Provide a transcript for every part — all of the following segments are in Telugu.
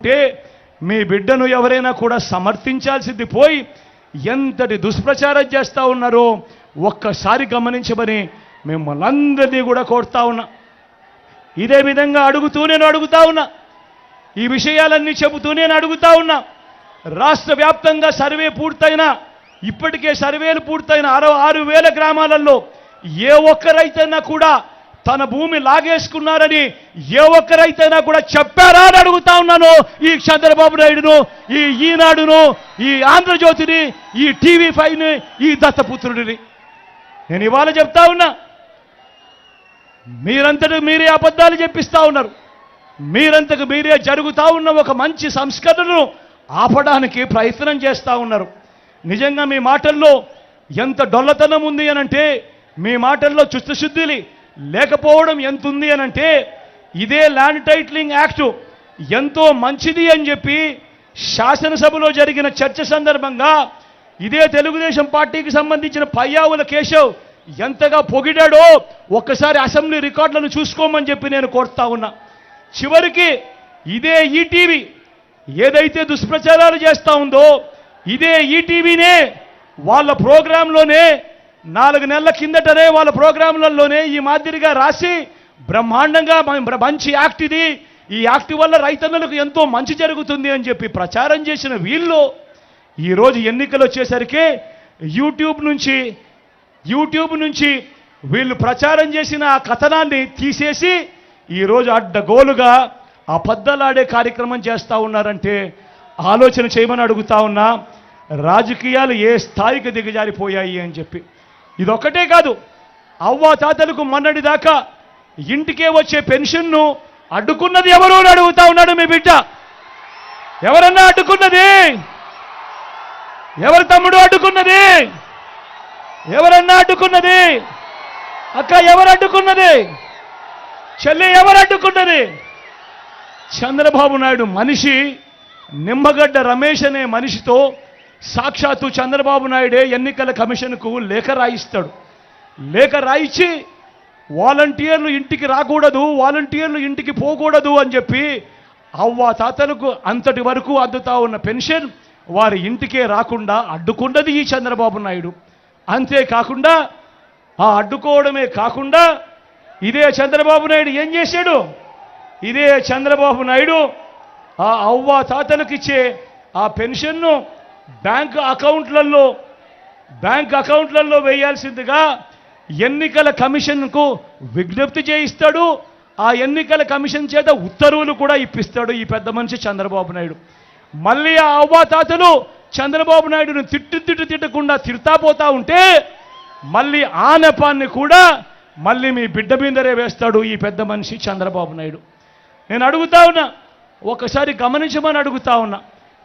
అంటే మీ బిడ్డను ఎవరైనా కూడా సమర్థించాల్సింది పోయి ఎంతటి దుష్ప్రచారం చేస్తూ ఉన్నారో ఒక్కసారి గమనించమని మిమ్మల్ని అందరినీ కూడా కోరుతా ఉన్నా. ఇదే విధంగా నేను అడుగుతా ఉన్నా, ఈ విషయాలన్నీ చెబుతూ నేను అడుగుతా ఉన్నా. రాష్ట్ర వ్యాప్తంగా సర్వే పూర్తయిన, ఇప్పటికే సర్వేలు పూర్తయిన 6,000 గ్రామాలలో ఏ ఒక్కరైతేనా కూడా తన భూమి లాగేసుకున్నారని ఏ ఒక్కరైతేనా కూడా చెప్పారా అని అడుగుతా ఉన్నాను. ఈ చంద్రబాబు నాయుడును, ఈ ఈనాడును, ఈ ఆంధ్రజ్యోతిని, ఈ TV5ని, ఈ దత్తపుత్రుడిని నేను ఇవాళ చెప్తా ఉన్నా. మీరంతటా మీరే అబద్ధాలు చెప్పిస్తా ఉన్నారు. మీరంతకు మీరే జరుగుతా ఉన్న ఒక మంచి సంస్కరణను ఆపడానికి ప్రయత్నం చేస్తూ ఉన్నారు. నిజంగా మీ మాటల్లో ఎంత డొల్లతనం ఉంది అనంటే, మీ మాటల్లో చిత్తశుద్ధి లేకపోవడం ఎంత ఉంది అనంటే, ఇదే ల్యాండ్ టైటిలింగ్ యాక్టు ఎంతో మంచిది అని చెప్పి శాసనసభలో జరిగిన చర్చ సందర్భంగా ఇదే తెలుగుదేశం పార్టీకి సంబంధించిన పయ్యావుల కేశవ్ ఎంతగా పొగిడాడో ఒక్కసారి అసెంబ్లీ రికార్డులను చూసుకోమని చెప్పి నేను కోరుతా ఉన్నా. చివరికి ఇదే ఈటీవీ ఏదైతే దుష్ప్రచారాలు చేస్తూ ఉందో, ఇదే ఈటీవీనే వాళ్ళ ప్రోగ్రాంలోనే 4 నెలల కిందటనే వాళ్ళ ప్రోగ్రాంలలోనే ఈ మాదిరిగా రాసి బ్రహ్మాండంగా మంచి యాక్ట్ ఇది, ఈ యాక్ట్ వల్ల రైతన్నలకు ఎంతో మంచి జరుగుతుంది అని చెప్పి ప్రచారం చేసిన వీళ్ళు ఈరోజు ఎన్నికలు వచ్చేసరికి యూట్యూబ్ నుంచి వీళ్ళు ప్రచారం చేసిన ఆ కథనాన్ని తీసేసి ఈరోజు అడ్డగోలుగా అబద్ధాలాడే కార్యక్రమం చేస్తూ ఉన్నారంటే ఆలోచన చేయమని అడుగుతా ఉన్నా. రాజకీయాలు ఏ స్థాయికి దిగజారిపోయాయి అని చెప్పి. ఇదొక్కటే కాదు, అవ్వాతాతలకు మొన్నటి దాకా ఇంటికే వచ్చే పెన్షన్ను అడ్డుకున్నది ఎవరు అని అడుగుతా ఉన్నాడు మీ బిడ్డ. ఎవరన్నా అడ్డుకున్నది? ఎవరు తమ్ముడు అడ్డుకున్నది? ఎవరన్నా అడ్డుకున్నది? అక్క ఎవరు అడ్డుకున్నది? చెల్లి ఎవరు అడ్డుకున్నది? చంద్రబాబు నాయుడు మనిషి నిమ్మగడ్డ రమేష్ అనే మనిషితో సాక్షాత్తు చంద్రబాబు నాయుడే ఎన్నికల కమిషన్కు లేఖ రాయిస్తాడు. లేఖ రాయించి వాలంటీర్లు ఇంటికి రాకూడదు, వాలంటీర్లు ఇంటికి పోకూడదు అని చెప్పి అవ్వ తాతలకు అంతటి వరకు అందుతా ఉన్న పెన్షన్ వారి ఇంటికే రాకుండా అడ్డుకున్నది ఈ చంద్రబాబు నాయుడు. అంతేకాకుండా ఆ అడ్డుకోవడమే కాకుండా ఇదే చంద్రబాబు నాయుడు ఏం చేశాడు? ఇదే చంద్రబాబు నాయుడు ఆ అవ్వ తాతలకు ఇచ్చే ఆ పెన్షన్ను బ్యాంక్ అకౌంట్లలో వేయాల్సిందిగా ఎన్నికల కమిషన్కు విజ్ఞప్తి చేయిస్తాడు. ఆ ఎన్నికల కమిషన్ చేత ఉత్తర్వులు కూడా ఇప్పిస్తాడు ఈ పెద్ద మనిషి చంద్రబాబు నాయుడు. మళ్ళీ ఆ అవ్వాతాతలు చంద్రబాబు నాయుడును తిట్టకుండా తిడతా పోతా ఉంటే మళ్ళీ ఆ నెపాన్ని కూడా మళ్ళీ మీ బిడ్డ మీదరే వేస్తాడు ఈ పెద్ద మనిషి చంద్రబాబు నాయుడు. నేను అడుగుతా ఉన్నా, ఒకసారి గమనించమని అడుగుతా ఉన్నా.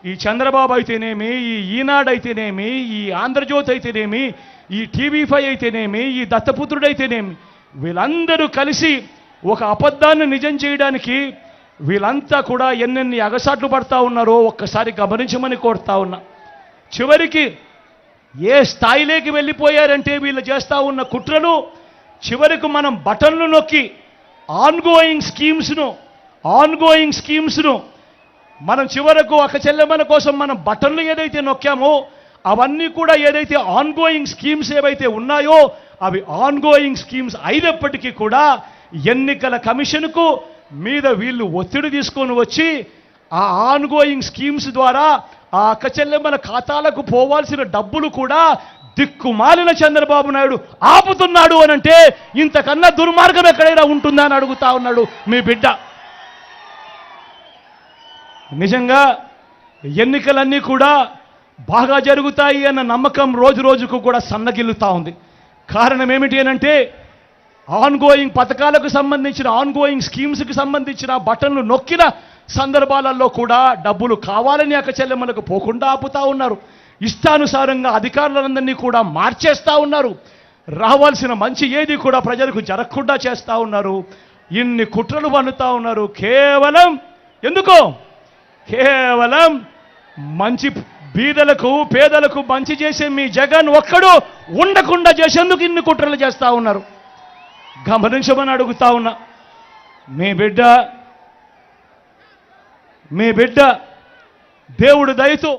ఈ చంద్రబాబు అయితేనేమి, ఈ ఈనాడు అయితేనేమి, ఈ ఆంధ్రజ్యోతి అయితేనేమి, ఈ TV5 అయితేనేమి, ఈ దత్తపుత్రుడు అయితేనేమి, వీళ్ళందరూ కలిసి ఒక అబద్ధాన్ని నిజం చేయడానికి వీళ్ళంతా కూడా ఎన్నెన్ని అగసాట్లు పడతా ఉన్నారో ఒక్కసారి గమనించమని కోరుతా ఉన్నా. చివరికి ఏ స్థాయిలోకి వెళ్ళిపోయారంటే వీళ్ళు చేస్తూ ఉన్న కుట్రలు, చివరికి మనం బటన్లు నొక్కి ఆన్గోయింగ్ స్కీమ్స్ను మనం చివరకు ఒక చెల్లెమ్మల కోసం మనం బటన్లు ఏదైతే నొక్కామో అవన్నీ కూడా ఏదైతే ఆన్గోయింగ్ స్కీమ్స్ ఏవైతే ఉన్నాయో అవి ఆన్గోయింగ్ స్కీమ్స్ అయినప్పటికీ కూడా ఎన్నికల కమిషన్కు మీద వీళ్ళు ఒత్తిడి తీసుకొని వచ్చి ఆ ఆన్గోయింగ్ స్కీమ్స్ ద్వారా ఆ అక్క చెల్లెమ్మల ఖాతాలకు పోవాల్సిన డబ్బులు కూడా దిక్కుమాలిన చంద్రబాబు నాయుడు ఆపుతున్నాడు అనంటే ఇంతకన్నా దుర్మార్గం ఎక్కడైనా ఉంటుందా అని అడుగుతా ఉన్నాడు మీ బిడ్డ. నిజంగా ఎన్నికలన్నీ కూడా బాగా జరుగుతాయి అన్న నమ్మకం రోజు రోజుకు కూడా సన్నగిల్లుతా ఉంది. కారణం ఏమిటి అనంటే ఆన్గోయింగ్ పథకాలకు సంబంధించిన ఆన్గోయింగ్ స్కీమ్స్కి సంబంధించిన బటన్లు నొక్కిన సందర్భాలలో కూడా డబ్బులు కావాలని అక్క చెల్లెమ్మలకు పోకుండా ఆపుతా ఉన్నారు. ఇష్టానుసారంగా అధికారులందరినీ కూడా మార్చేస్తూ ఉన్నారు. రావాల్సిన మంచి ఏది కూడా ప్రజలకు జరగకుండా చేస్తూ ఉన్నారు. ఇన్ని కుట్రలు పన్నుతా ఉన్నారు. కేవలం ఎందుకో? కేవలం మంచి బీదలకు పేదలకు మంచి చేసే మీ జగన్ ఒక్కడు ఉండకుండా చేసేందుకు ఇన్ని కుట్రలు చేస్తూ ఉన్నారు. గమనించమని అడుగుతా ఉన్నా. మీ బిడ్డ మీ బిడ్డ దేవుడి దయతో